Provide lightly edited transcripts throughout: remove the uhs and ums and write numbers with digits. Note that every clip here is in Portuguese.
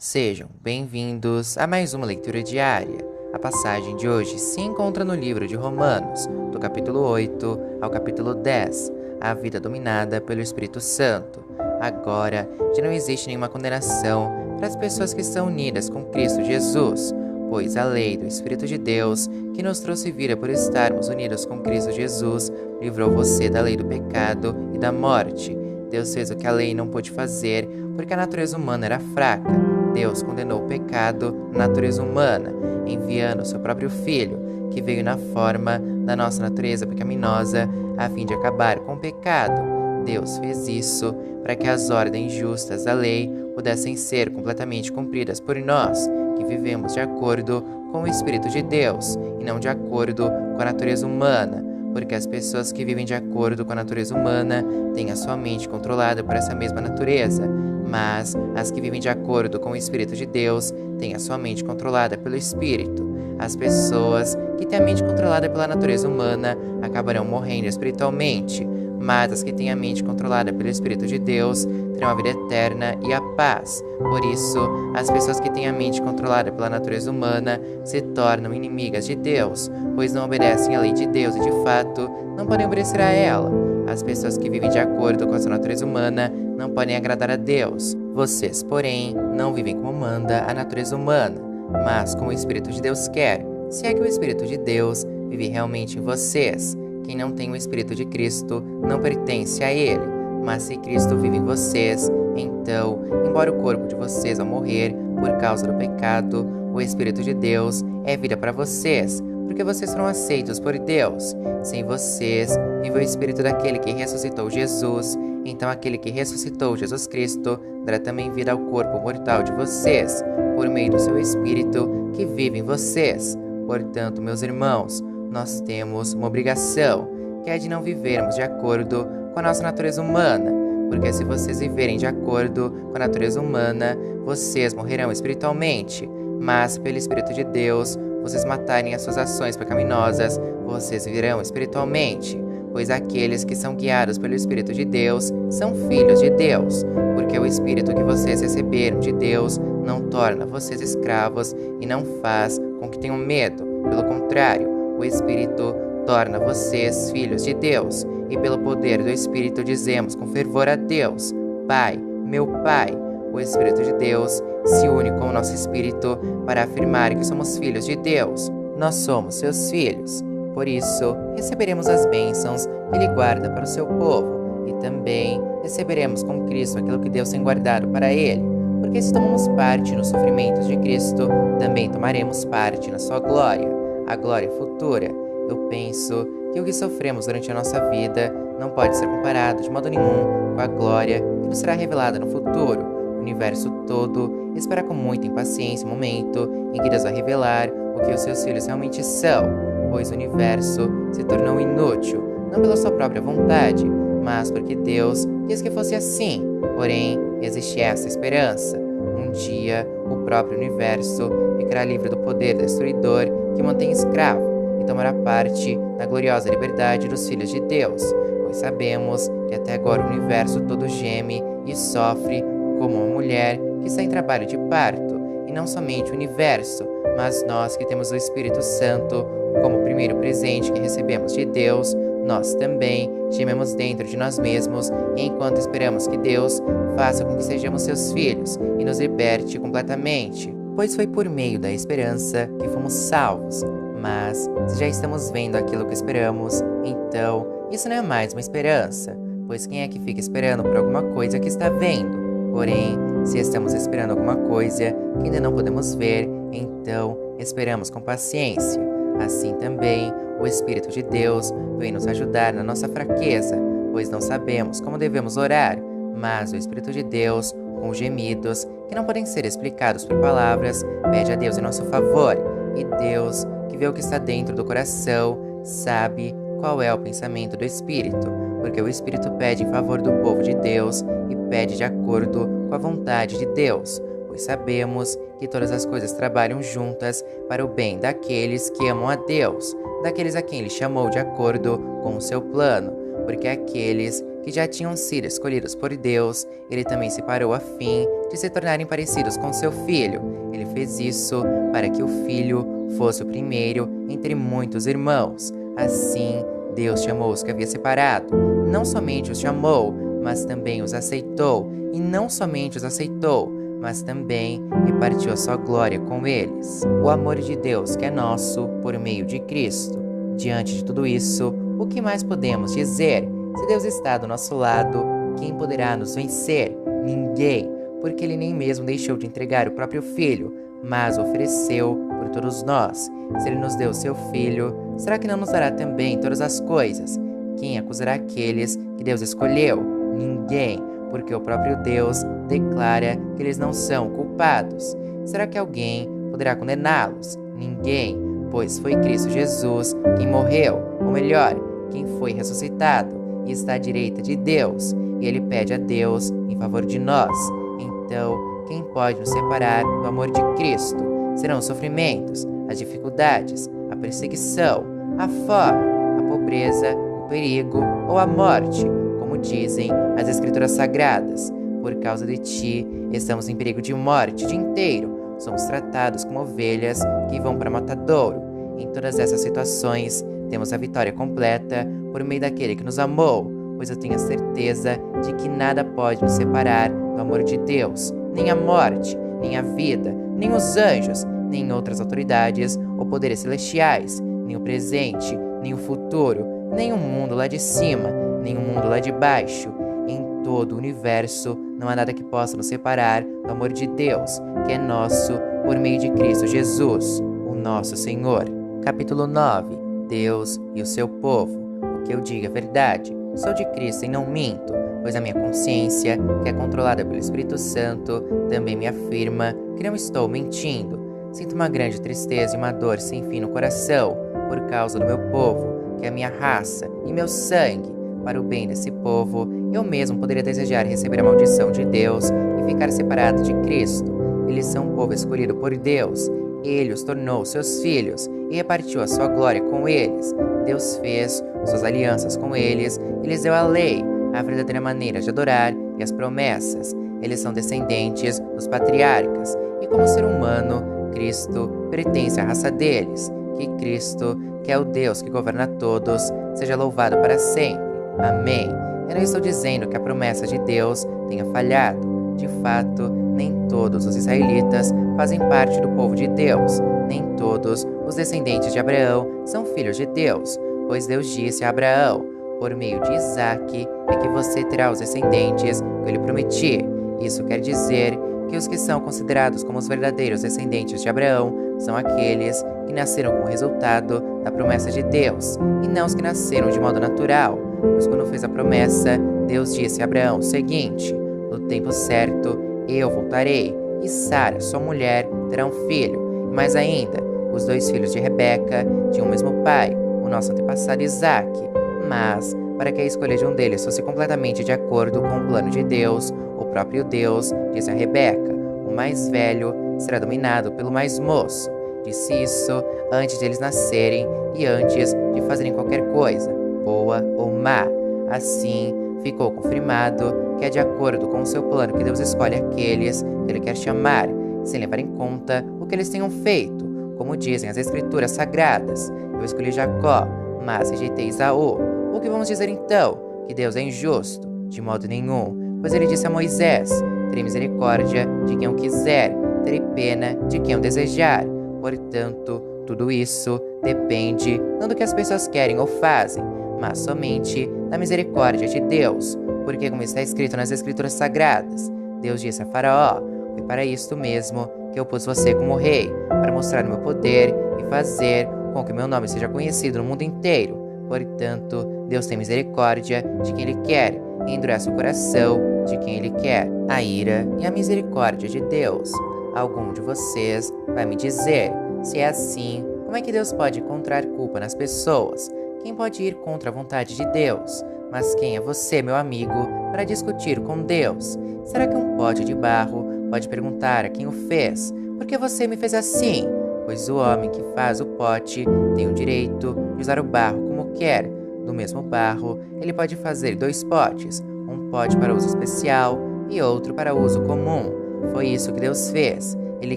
Sejam bem-vindos a mais uma leitura diária. A passagem de hoje se encontra no livro de Romanos, do capítulo 8 ao capítulo 10, a vida dominada pelo Espírito Santo. Agora, já não existe nenhuma condenação para as pessoas que estão unidas com Cristo Jesus, pois a lei do Espírito de Deus, que nos trouxe vida por estarmos unidos com Cristo Jesus, livrou você da lei do pecado e da morte. Deus fez o que a lei não pôde fazer, porque a natureza humana era fraca. Deus condenou o pecado na natureza humana, enviando seu próprio Filho, que veio na forma da nossa natureza pecaminosa, a fim de acabar com o pecado. Deus fez isso para que as ordens justas da lei pudessem ser completamente cumpridas por nós, que vivemos de acordo com o Espírito de Deus, e não de acordo com a natureza humana, porque as pessoas que vivem de acordo com a natureza humana têm a sua mente controlada por essa mesma natureza, mas as que vivem de acordo com o Espírito de Deus têm a sua mente controlada pelo Espírito. As pessoas que têm a mente controlada pela natureza humana acabarão morrendo espiritualmente, mas as que têm a mente controlada pelo Espírito de Deus terão a vida eterna e a paz. Por isso, as pessoas que têm a mente controlada pela natureza humana se tornam inimigas de Deus, pois não obedecem à lei de Deus e, de fato, não podem obedecer a ela. As pessoas que vivem de acordo com a sua natureza humana não podem agradar a Deus. Vocês, porém, não vivem como manda a natureza humana, mas como o Espírito de Deus quer, se é que o Espírito de Deus vive realmente em vocês. Quem não tem o Espírito de Cristo não pertence a Ele, mas se Cristo vive em vocês, então, embora o corpo de vocês ao morrer por causa do pecado, o Espírito de Deus é vida para vocês, porque vocês foram aceitos por Deus. Sem vocês vive o Espírito daquele que ressuscitou Jesus, então aquele que ressuscitou Jesus Cristo dará também vida ao corpo mortal de vocês, por meio do seu Espírito que vive em vocês. Portanto, meus irmãos, nós temos uma obrigação, que é de não vivermos de acordo com a nossa natureza humana, porque se vocês viverem de acordo com a natureza humana, vocês morrerão espiritualmente, mas pelo Espírito de Deus, vocês matarem as suas ações pecaminosas, vocês viverão espiritualmente, pois aqueles que são guiados pelo Espírito de Deus são filhos de Deus, porque o Espírito que vocês receberam de Deus não torna vocês escravos e não faz com que tenham medo, pelo contrário, o Espírito torna vocês filhos de Deus, e pelo poder do Espírito dizemos com fervor a Deus: Pai, meu Pai. O Espírito de Deus se une com o nosso Espírito para afirmar que somos filhos de Deus. Nós somos seus filhos. Por isso, receberemos as bênçãos que Ele guarda para o seu povo, e também receberemos com Cristo aquilo que Deus tem guardado para Ele. Porque se tomamos parte nos sofrimentos de Cristo, também tomaremos parte na sua glória, a glória futura. Eu penso que o que sofremos durante a nossa vida não pode ser comparado de modo nenhum com a glória que nos será revelada no futuro. O universo todo espera com muita impaciência o momento em que Deus vai revelar o que os seus filhos realmente são, pois o universo se tornou inútil, não pela sua própria vontade, mas porque Deus quis que fosse assim. Porém, existe essa esperança. Um dia, o próprio universo ficará livre do poder destruidor que mantém escravo e tomará parte da gloriosa liberdade dos filhos de Deus, pois sabemos que até agora o universo todo geme e sofre como uma mulher que está em trabalho de parto, e não somente o universo, mas nós que temos o Espírito Santo como o primeiro presente que recebemos de Deus, nós também gememos dentro de nós mesmos, enquanto esperamos que Deus faça com que sejamos seus filhos e nos liberte completamente, pois foi por meio da esperança que fomos salvos. Mas, se já estamos vendo aquilo que esperamos, então isso não é mais uma esperança, pois quem é que fica esperando por alguma coisa que está vendo? Porém, se estamos esperando alguma coisa que ainda não podemos ver, então esperamos com paciência. Assim também, o Espírito de Deus vem nos ajudar na nossa fraqueza, pois não sabemos como devemos orar, mas o Espírito de Deus, com gemidos que não podem ser explicados por palavras, pede a Deus em nosso favor, e Deus, que vê o que está dentro do coração, sabe qual é o pensamento do Espírito, porque o Espírito pede em favor do povo de Deus e pede de acordo com a vontade de Deus, pois sabemos que todas as coisas trabalham juntas para o bem daqueles que amam a Deus, daqueles a quem Ele chamou de acordo com o seu plano, porque aqueles que já tinham sido escolhidos por Deus, ele também separou a fim de se tornarem parecidos com seu filho. Ele fez isso para que o filho fosse o primeiro entre muitos irmãos. Assim, Deus chamou os que havia separado. Não somente os chamou, mas também os aceitou. E não somente os aceitou, mas também repartiu a sua glória com eles. O amor de Deus que é nosso por meio de Cristo. Diante de tudo isso, o que mais podemos dizer? Se Deus está do nosso lado, quem poderá nos vencer? Ninguém, porque Ele nem mesmo deixou de entregar o próprio Filho, mas o ofereceu por todos nós. Se Ele nos deu seu Filho, será que não nos dará também todas as coisas? Quem acusará aqueles que Deus escolheu? Ninguém, porque o próprio Deus declara que eles não são culpados. Será que alguém poderá condená-los? Ninguém, pois foi Cristo Jesus quem morreu, ou melhor, quem foi ressuscitado, e está à direita de Deus, e Ele pede a Deus em favor de nós. Então, quem pode nos separar do amor de Cristo? Serão os sofrimentos, as dificuldades, a perseguição, a fome, a pobreza, o perigo ou a morte, como dizem as Escrituras Sagradas. Por causa de ti, estamos em perigo de morte o dia inteiro. Somos tratados como ovelhas que vão para matadouro. Em todas essas situações, temos a vitória completa por meio daquele que nos amou, pois eu tenho a certeza de que nada pode nos separar do amor de Deus, nem a morte, nem a vida, nem os anjos, nem outras autoridades ou poderes celestiais, nem o presente, nem o futuro, nem o mundo lá de cima, nem o mundo lá de baixo. Em todo o universo não há nada que possa nos separar do amor de Deus, que é nosso por meio de Cristo Jesus, o nosso Senhor. Capítulo 9. Deus e o seu povo. O que eu digo é verdade. Sou de Cristo e não minto, pois a minha consciência, que é controlada pelo Espírito Santo, também me afirma que não estou mentindo. Sinto uma grande tristeza e uma dor sem fim no coração, por causa do meu povo, que é a minha raça e meu sangue. Para o bem desse povo, eu mesmo poderia desejar receber a maldição de Deus e ficar separado de Cristo. Eles são um povo escolhido por Deus. Ele os tornou seus filhos e repartiu a sua glória com eles. Deus fez suas alianças com eles e lhes deu a lei, a verdadeira maneira de adorar e as promessas. Eles são descendentes dos patriarcas e, como ser humano, Cristo pertence à raça deles. Que Cristo, que é o Deus que governa todos, seja louvado para sempre. Amém. Eu não estou dizendo que a promessa de Deus tenha falhado. De fato, nem todos os israelitas fazem parte do povo de Deus. Nem todos os descendentes de Abraão são filhos de Deus, pois Deus disse a Abraão, por meio de Isaque, é que você terá os descendentes que eu lhe prometi. Isso quer dizer que os que são considerados como os verdadeiros descendentes de Abraão são aqueles que nasceram como resultado da promessa de Deus, e não os que nasceram de modo natural. Pois quando fez a promessa, Deus disse a Abraão o seguinte: no tempo certo, eu voltarei, e Sara, sua mulher, terá um filho. E mais ainda, os dois filhos de Rebeca tinham o mesmo pai, o nosso antepassado Isaque. Mas, para que a escolha de um deles fosse completamente de acordo com o plano de Deus, o próprio Deus disse a Rebeca: o mais velho será dominado pelo mais moço. Disse isso antes de eles nascerem e antes de fazerem qualquer coisa, boa ou má. Assim, ficou confirmado que é de acordo com o seu plano que Deus escolhe aqueles que Ele quer chamar, sem levar em conta o que eles tenham feito. Como dizem as Escrituras Sagradas, eu escolhi Jacó, mas rejeitei Esaú. O que vamos dizer então? Que Deus é injusto? De modo nenhum, pois Ele disse a Moisés: terei misericórdia de quem eu quiser, terei pena de quem eu desejar. Portanto, tudo isso depende não do que as pessoas querem ou fazem, mas somente da misericórdia de Deus. Porque, como está escrito nas Escrituras Sagradas, Deus disse a Faraó: foi para isto mesmo que eu pus você como rei, para mostrar o meu poder e fazer com que meu nome seja conhecido no mundo inteiro. Portanto, Deus tem misericórdia de quem Ele quer e endurece o coração de quem Ele quer. A ira e a misericórdia de Deus. Algum de vocês vai me dizer: se é assim, como é que Deus pode encontrar culpa nas pessoas? Quem pode ir contra a vontade de Deus? Mas quem é você, meu amigo, para discutir com Deus? Será que um pote de barro pode perguntar a quem o fez: por que você me fez assim? Pois o homem que faz o pote tem o direito de usar o barro como quer. Do mesmo barro, ele pode fazer 2 potes, um pote para uso especial e outro para uso comum. Foi isso que Deus fez. Ele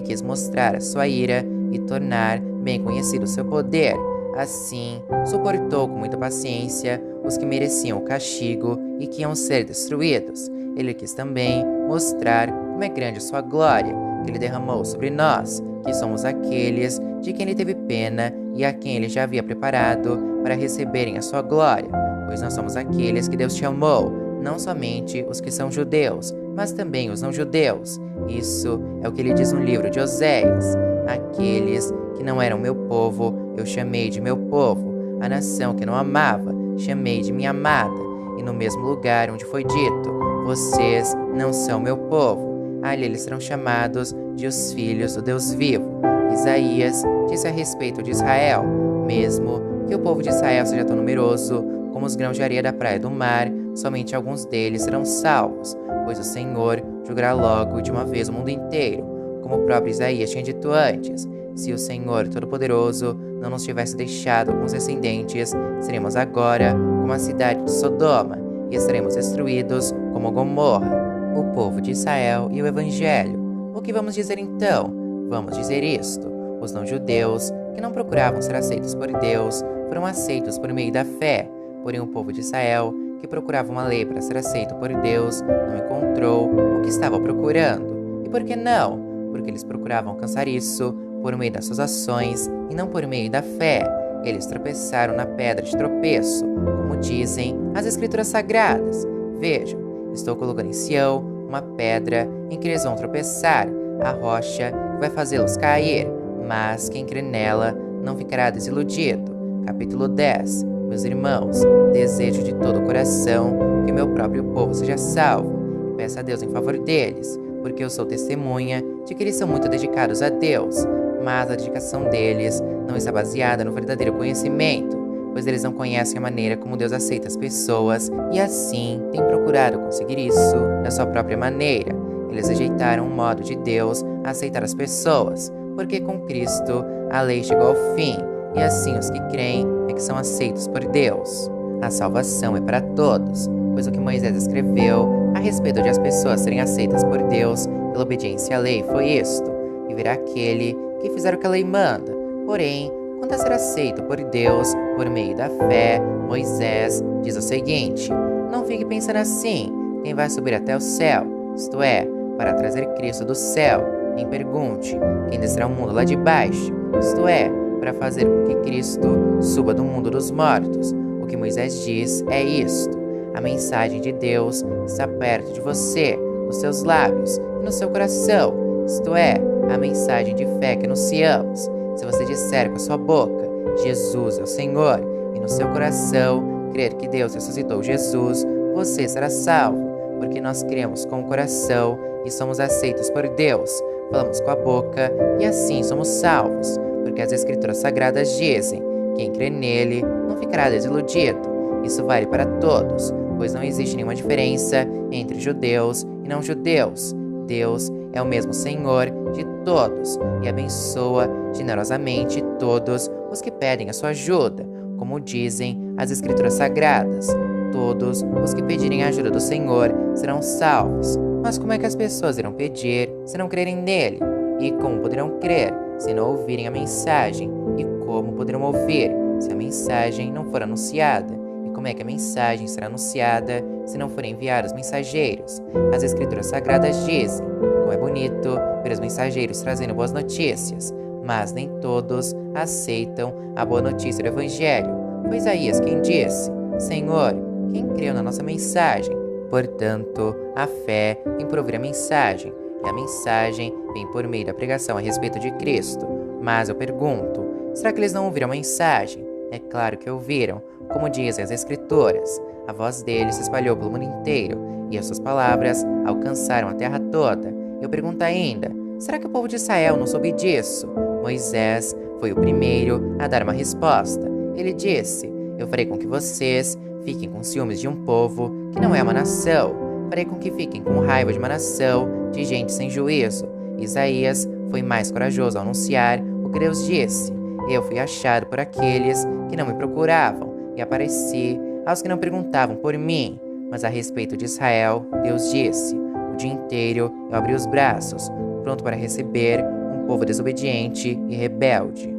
quis mostrar a sua ira e tornar bem conhecido o seu poder. Assim, suportou com muita paciência os que mereciam o castigo e que iam ser destruídos. Ele quis também mostrar como é grande a sua glória, que ele derramou sobre nós, que somos aqueles de quem ele teve pena e a quem ele já havia preparado para receberem a sua glória, pois nós somos aqueles que Deus te amou, não somente os que são judeus, mas também os não-judeus. Isso é o que ele diz no livro de Oséias. Aqueles que não eram meu povo, eu chamei de meu povo. A nação que não amava, chamei de minha amada. E no mesmo lugar onde foi dito, vocês não são meu povo, ali eles serão chamados de os filhos do Deus vivo. Isaías disse a respeito de Israel: mesmo que o povo de Israel seja tão numeroso como os grãos de areia da praia do mar, somente alguns deles serão salvos, pois o Senhor julgará logo de uma vez o mundo inteiro, como o próprio Isaías tinha dito antes. Se o Senhor Todo-Poderoso não nos tivesse deixado alguns descendentes, seríamos agora como a cidade de Sodoma, e estaremos destruídos como Gomorra. O povo de Israel e o Evangelho. O que vamos dizer então? Vamos dizer isto: os não-judeus, que não procuravam ser aceitos por Deus, foram aceitos por meio da fé. Porém, o povo de Israel, que procurava uma lei para ser aceito por Deus, não encontrou o que estava procurando. E por que não? Porque eles procuravam alcançar isso por meio das suas ações e não por meio da fé. Eles tropeçaram na pedra de tropeço, como dizem as Escrituras Sagradas. Vejam, estou colocando em Sião uma pedra em que eles vão tropeçar, a rocha que vai fazê-los cair, mas quem crê nela não ficará desiludido. Capítulo 10. Meus irmãos, desejo de todo o coração que meu próprio povo seja salvo, e peço a Deus em favor deles, porque eu sou testemunha de que eles são muito dedicados a Deus, mas a dedicação deles não está baseada no verdadeiro conhecimento, pois eles não conhecem a maneira como Deus aceita as pessoas e assim têm procurado conseguir isso da sua própria maneira. Eles rejeitaram o modo de Deus a aceitar as pessoas, porque com Cristo a lei chegou ao fim, e assim os que creem é que são aceitos por Deus. A salvação é para todos, pois o que Moisés escreveu a respeito de as pessoas serem aceitas por Deus pela obediência à lei foi isto: viverá aquele que fizer o que a lei manda. Porém, quanto a ser aceito por Deus por meio da fé, Moisés diz o seguinte: não fique pensando assim, quem vai subir até o céu, isto é, para trazer Cristo do céu. Nem pergunte, quem descerá o mundo lá de baixo, isto é, para fazer com que Cristo suba do mundo dos mortos. O que Moisés diz é isto: a mensagem de Deus está perto de você, nos seus lábios e no seu coração, isto é, a mensagem de fé que anunciamos. Se você disser com a sua boca, Jesus é o Senhor, e no seu coração crer que Deus ressuscitou Jesus, você será salvo, porque nós cremos com o coração e somos aceitos por Deus, falamos com a boca e assim somos salvos, porque as Escrituras Sagradas dizem: quem crê nele não ficará desiludido. Isso vale para todos, pois não existe nenhuma diferença entre judeus e não judeus. Deus é o mesmo Senhor de todos e abençoa generosamente todos os que pedem a sua ajuda, como dizem as Escrituras Sagradas. Todos os que pedirem a ajuda do Senhor serão salvos. Mas como é que as pessoas irão pedir se não crerem nele? E como poderão crer se não ouvirem a mensagem? E como poderão ouvir se a mensagem não for anunciada? E como é que a mensagem será anunciada se não forem enviados mensageiros? As Escrituras Sagradas dizem: como é bonito ver os mensageiros trazendo boas notícias, mas nem todos aceitam a boa notícia do Evangelho. Foi Isaías quem disse: Senhor, quem creu na nossa mensagem? Portanto, a fé vem por ouvir a mensagem, e a mensagem vem por meio da pregação a respeito de Cristo. Mas eu pergunto, será que eles não ouviram a mensagem? É claro que ouviram, como dizem as Escrituras. A voz deles se espalhou pelo mundo inteiro, e as suas palavras alcançaram a terra toda. Eu pergunto ainda, será que o povo de Israel não soube disso? Moisés foi o primeiro a dar uma resposta. Ele disse: eu farei com que vocês fiquem com ciúmes de um povo que não é uma nação. Farei com que fiquem com raiva de uma nação de gente sem juízo. Isaías foi mais corajoso ao anunciar o que Deus disse: eu fui achado por aqueles que não me procuravam. e apareci aos que não perguntavam por mim. Mas a respeito de Israel, Deus disse: o dia inteiro eu abri os braços, pronto para receber um povo desobediente e rebelde.